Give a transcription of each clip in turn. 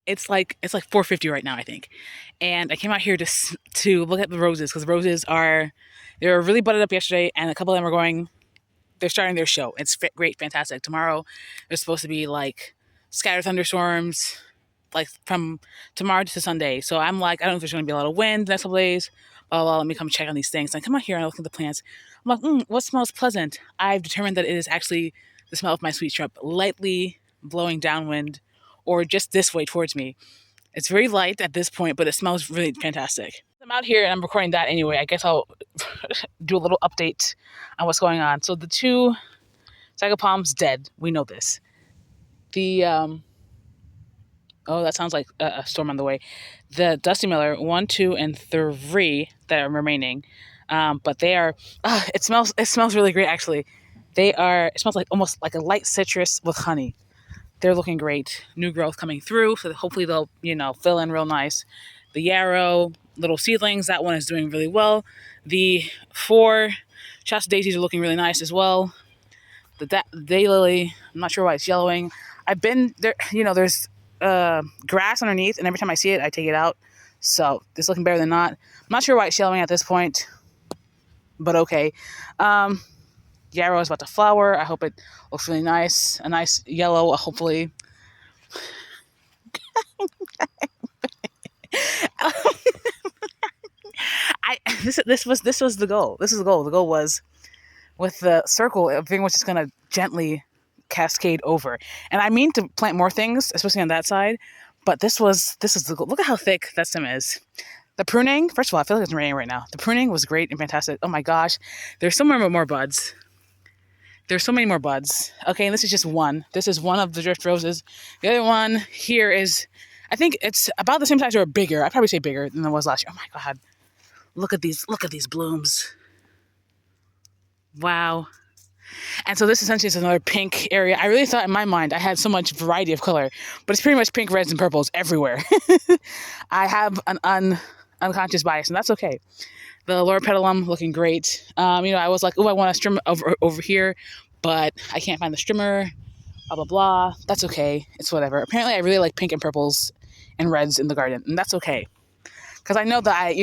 it's like 4:50 right now, I think. And I came out here to look at the roses because the roses are they were really budded up yesterday, and a couple of them are going. They're starting their show. It's great, fantastic. Tomorrow, there's supposed to be like scattered thunderstorms, like from tomorrow to Sunday. So I'm like, I don't know if there's going to be a lot of wind the next couple days. Well, let me come check on these things. And I come out here and I look at the plants. I'm like, what smells pleasant? I've determined that it is actually the smell of my sweet shrub, lightly blowing downwind, or just this way towards me. It's very light at this point, but it smells really fantastic. I'm out here and I'm recording that anyway. I guess I'll do a little update on what's going on. So the two sago palms dead. We know this. The oh, that sounds like a storm on the way. The Dusty Miller 1, 2, and 3 that are remaining, but they are. It smells really great actually. They are. It smells like almost like a light citrus with honey. They're looking great. New growth coming through, so hopefully they'll fill in real nice. The yarrow little seedlings, that one is doing really well. The 4 Shasta daisies are looking really nice as well. The daylily, I'm not sure why it's yellowing. I've been there. There's grass underneath, and every time I see it, I take it out. So it's looking better than not. I'm not sure why it's yellowing at this point, but okay. Yarrow is about to flower. I hope it looks really nice. A nice yellow, hopefully. This was the goal. This is the goal. The goal was with the circle, everything was just gonna gently cascade over. And I mean to plant more things, especially on that side. But this is the goal. Look at how thick that stem is. The pruning, first of all, I feel like it's raining right now. The pruning was great and fantastic. Oh my gosh, there's so many more buds. There's so many more buds. Okay, and this is just one. This is one of the drift roses. The other one here is, I think it's about the same size or bigger. I'd probably say bigger than it was last year. Oh my God. Look at these blooms. Wow. And so this essentially is another pink area. I really thought in my mind I had so much variety of color, but it's pretty much pink, reds, and purples everywhere. I have an unconscious bias, and that's okay. The loropetalum looking great. I was like, I want a strimmer over here, but I can't find the strimmer. Blah blah blah. That's okay. It's whatever. Apparently, I really like pink and purples and reds in the garden, and that's okay. Because I know that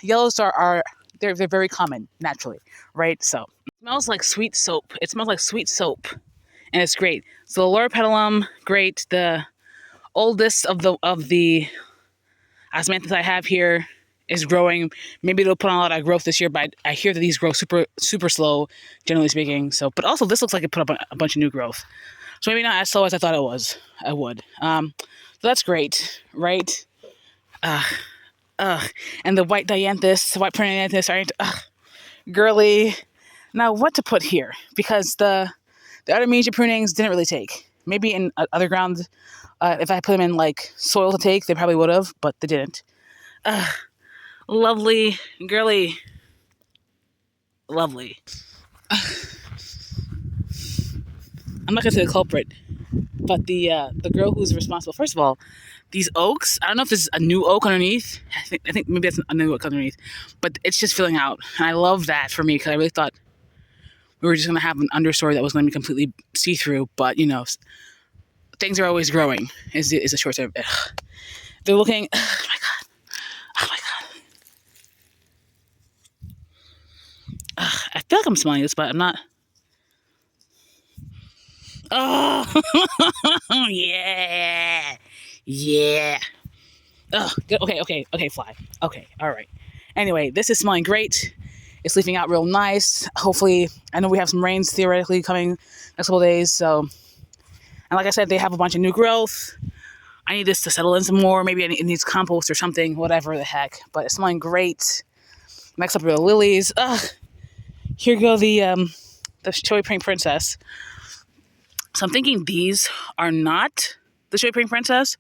yellows are they're very common naturally, right? So it smells like sweet soap. It smells like sweet soap, and it's great. So the loropetalum, great. The oldest of the osmanthus I have here is growing. Maybe it'll put on a lot of growth this year, but I hear that these grow super super slow, generally speaking. So, but also this looks like it put up a bunch of new growth. So maybe not as slow as I thought it was. I would. So that's great, right? And the white dianthus, white dianthus aren't girly. Now what to put here? Because the Artemisia prunings didn't really take. Maybe in other ground, if I put them in like soil to take, they probably would have, but they didn't. Lovely, girly, lovely. I'm not gonna say the culprit, but the girl who's responsible. First of all, these oaks. I don't know if this is a new oak underneath. I think maybe that's a new oak underneath, but it's just filling out, and I love that for me because I really thought we were just gonna have an understory that was gonna be completely see through. But things are always growing. Is a short term. They're looking. Oh my God. Oh my God. I feel like I'm smelling this, but I'm not. Oh, yeah. Yeah. Oh, okay, fly. Okay, all right. Anyway, this is smelling great. It's leafing out real nice. Hopefully, I know we have some rains theoretically coming next couple days. So, and like I said, they have a bunch of new growth. I need this to settle in some more. Maybe it needs compost or something, whatever the heck. But it's smelling great. Next up are the lilies. Here go the Showy Pink Princess. So I'm thinking these are not the Showy Pink Princess,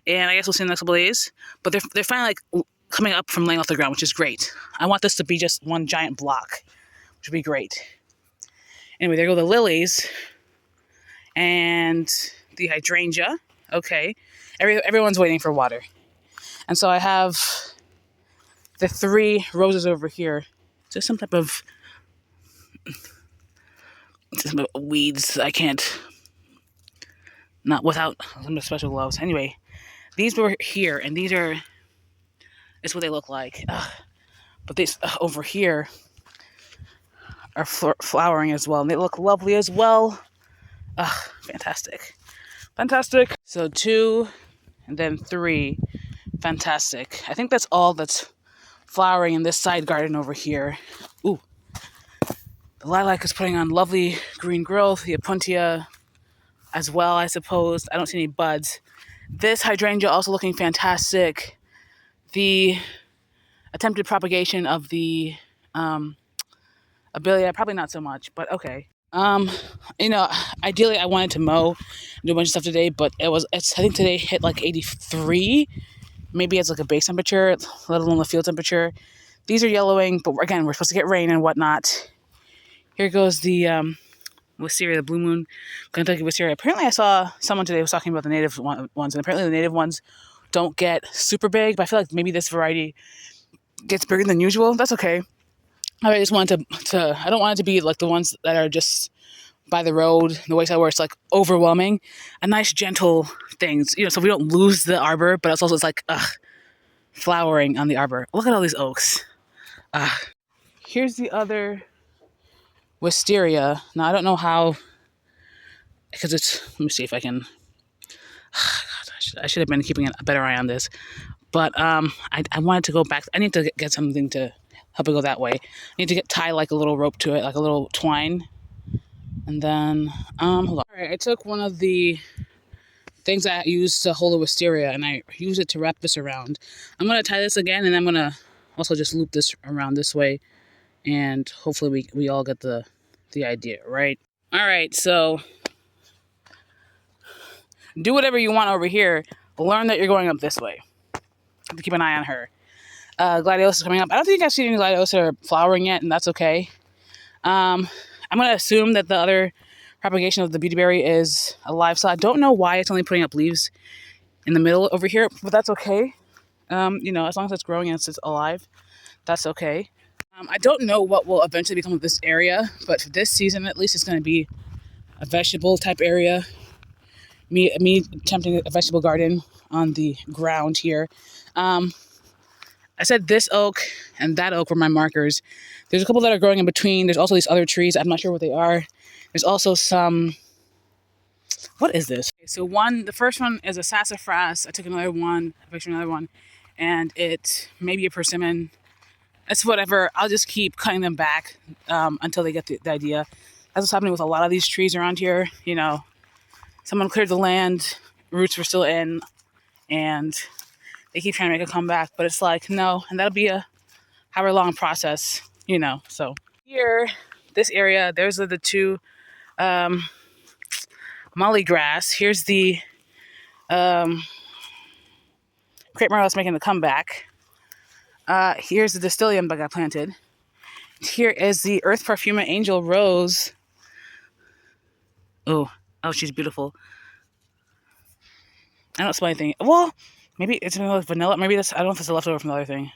and I guess we'll see in the next couple of days. But they're finally like coming up from laying off the ground, which is great. I want this to be just one giant block, which would be great. Anyway, there go the lilies and the hydrangea. Okay, everyone's waiting for water, and so I have the 3 roses over here. Just some type of weeds. I can't. Not without some special gloves. Anyway, These were here, and these are, is what they look like. But these over here are flowering as well, and they look lovely as well. Fantastic. Fantastic. So 2 and then 3. Fantastic. I think that's all that's flowering in this side garden over here. Ooh. The lilac is putting on lovely green growth. The opuntia as well, I suppose. I don't see any buds. This hydrangea also looking fantastic. The attempted propagation of the abelia, probably not so much, but okay. Ideally I wanted to mow and do a bunch of stuff today, but I think today hit like 83. Maybe it's like a base temperature, let alone the field temperature. These are yellowing, but again, we're supposed to get rain and whatnot. Here goes the wisteria, the blue moon, Kentucky wisteria. Apparently I saw someone today was talking about the native ones, and apparently the native ones don't get super big, but I feel like maybe this variety gets bigger than usual. That's okay. I just want to I don't want it to be like the ones that are just by the road, the wayside, where it's like overwhelming. A nice gentle things, so we don't lose the arbor, but it's like flowering on the arbor. Look at all these oaks. Here's the other wisteria. Now I don't know how, because let me see if I can. I should have been keeping a better eye on this, but I wanted to go back. I need to get something to help it go that way. I need to tie like a little rope to it, like a little twine. And then, hold on. All right, I took one of the things I used to hold the wisteria, and I use it to wrap this around. I'm going to tie this again, and I'm going to also just loop this around this way, and hopefully we all get the idea, right? All right, so do whatever you want over here. Learn that you're going up this way. Have to keep an eye on her. Gladiolus is coming up. I don't think I've seen any gladiolus that are flowering yet, and that's okay. I'm going to assume that the other propagation of the beautyberry is alive. So I don't know why it's only putting up leaves in the middle over here, but that's okay. As long as it's growing and it's alive, that's okay. I don't know what will eventually become of this area, but for this season at least, it's going to be a vegetable type area. Me attempting a vegetable garden on the ground here. I said this oak and that oak were my markers. There's a couple that are growing in between. There's also these other trees. I'm not sure what they are. There's also some, what is this? Okay, so the first one is a sassafras. I took another one, I pictured another one, and it may be a persimmon. It's whatever. I'll just keep cutting them back until they get the idea. That's what's happening with a lot of these trees around here. Someone cleared the land, roots were still in, and they keep trying to make a comeback, but it's like, no, and that'll be a however long process, So here, this area, there's the 2 molly grass. Here's the crepe myrtle that's making the comeback. Here's the distilleum that got planted. Here is the earth perfuma angel rose. Oh, she's beautiful. I don't smell anything. Well, maybe it's vanilla. Maybe I don't know if it's a leftover from the other thing.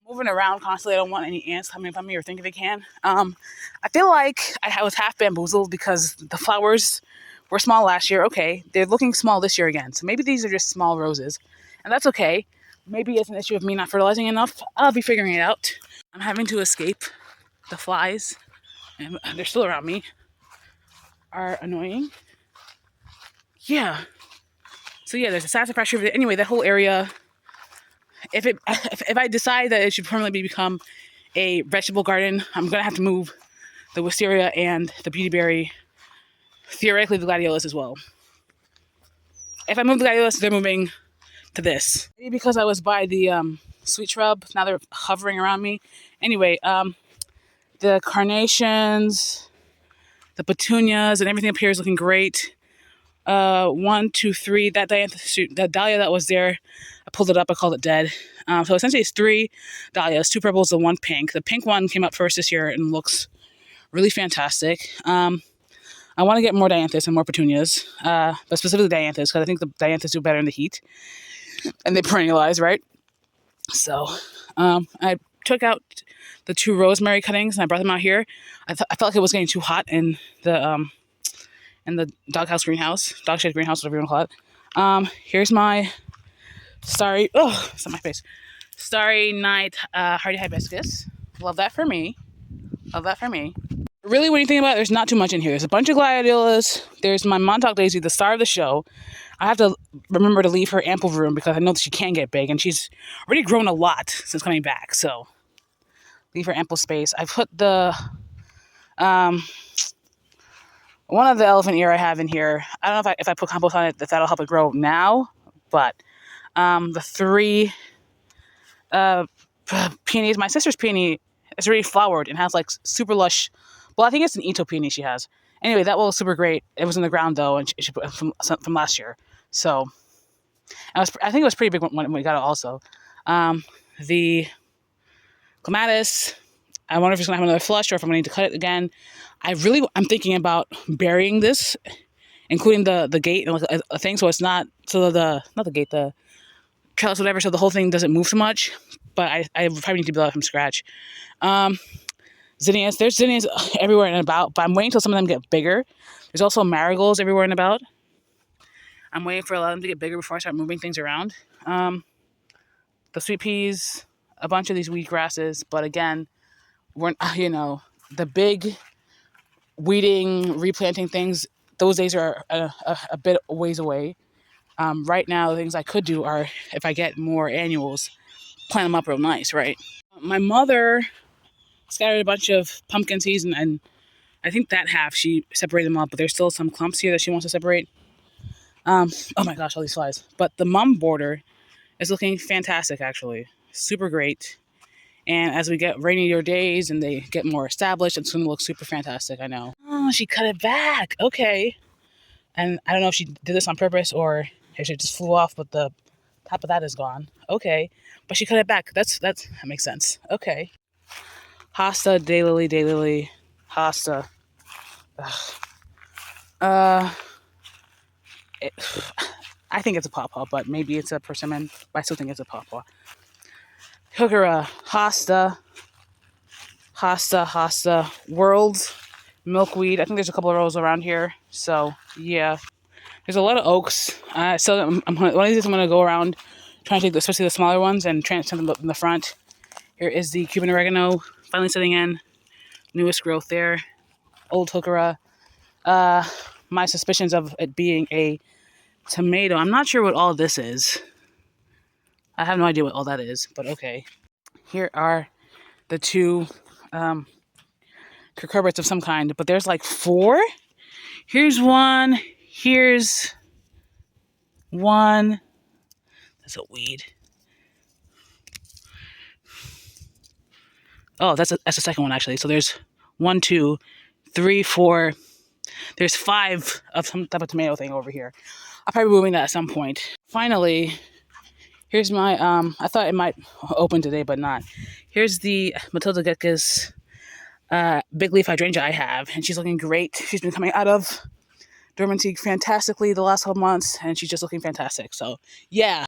Moving around constantly. I don't want any ants coming up on me or thinking they can. I feel like I was half bamboozled because the flowers were small last year. Okay, they're looking small this year again. So maybe these are just small roses, and that's okay. Maybe it's an issue of me not fertilizing enough. I'll be figuring it out. I'm having to escape the flies, and they're still around me. Are annoying. Yeah. So yeah, there's a sassafras tree. Anyway, that whole area. If I decide that it should permanently become a vegetable garden, I'm gonna have to move the wisteria and the beautyberry. Theoretically, the gladiolus as well. If I move the gladiolus, they're moving to this. Maybe because I was by the sweet shrub, now they're hovering around me. Anyway, the carnations, the petunias, and everything up here is looking great. 1, 2, 3. That dahlia that was there, I pulled it up. I called it dead. So essentially, it's 3 dahlias, 2 purples, and 1 pink. The pink one came up first this year and looks really fantastic. I want to get more dianthus and more petunias, but specifically dianthus because I think the dianthus do better in the heat, and they perennialize, right? So I took out the 2 rosemary cuttings and I brought them out here. I felt like it was getting too hot in the doghouse greenhouse, dog shed greenhouse, whatever you want to call it. Here's my Starry, oh, it's on my face. Starry Night Hardy Hibiscus. Love that for me. Love that for me. Really, when you think about it, there's not too much in here. There's a bunch of gladiolus. There's my Montauk Daisy, the star of the show. I have to remember to leave her ample room because I know that she can get big, and she's already grown a lot since coming back. So leave her ample space. I put the one of the elephant ear I have in here. I don't know if I put compost on it, if that'll help it grow now. But the three peonies, my sister's peony is already flowered and has like super lush. Well, I think it's an Ito peony she has. Anyway, that was super great. It was in the ground though, and she put from last year. So I think it was pretty big when we got it. Also, the clematis. I wonder if it's gonna have another flush or if I'm gonna need to cut it again. I'm thinking about burying this, including the gate and like a thing, so it's not not the gate, the trellis, whatever, so the whole thing doesn't move too much. But I probably need to build it from scratch. Zinnias, there's zinnias everywhere and about, but I'm waiting until some of them get bigger. There's also marigolds everywhere and about. I'm waiting for a lot of them to get bigger before I start moving things around. The sweet peas, a bunch of these wheat grasses, but again, the big weeding, replanting things, those days are a bit ways away. Right now, the things I could do are, if I get more annuals, plant them up real nice, right? My mother scattered a bunch of pumpkin seeds, and I think that half she separated them up, but there's still some clumps here that she wants to separate. Oh my gosh, all these flies. But the mum border is looking fantastic, actually. Super great. And as we get rainier days and they get more established, it's going to look super fantastic, I know. Oh, she cut it back. Okay. And I don't know if she did this on purpose or if it just flew off, but the top of that is gone. Okay. But she cut it back. That makes sense. Okay. Hosta, daylily, hosta. I think it's a pawpaw, but maybe it's a persimmon. I still think it's a pawpaw. Heuchera, hosta, world, milkweed. I think there's a couple of rows around here. So yeah, there's a lot of oaks. So one of these I'm gonna go around, trying to take especially the smaller ones and transplant them up in the front. Here is the Cuban oregano finally setting in, newest growth there. Old heuchera. My suspicions of it being a tomato. I'm not sure what all this is. I have no idea what all that is, but okay. Here are the two cucurbits of some kind, but there's like 4. Here's one. Here's one. That's a weed. Oh, that's the second one actually. So there's 1, 2, 3, 4. There's 5 of some type of tomato thing over here. I'll probably be moving that at some point. Finally, here's my, I thought it might open today, but not. Here's the Matilda Gekas big leaf hydrangea I have, and she's looking great. She's been coming out of dormancy fantastically the last couple months, and she's just looking fantastic. So, yeah.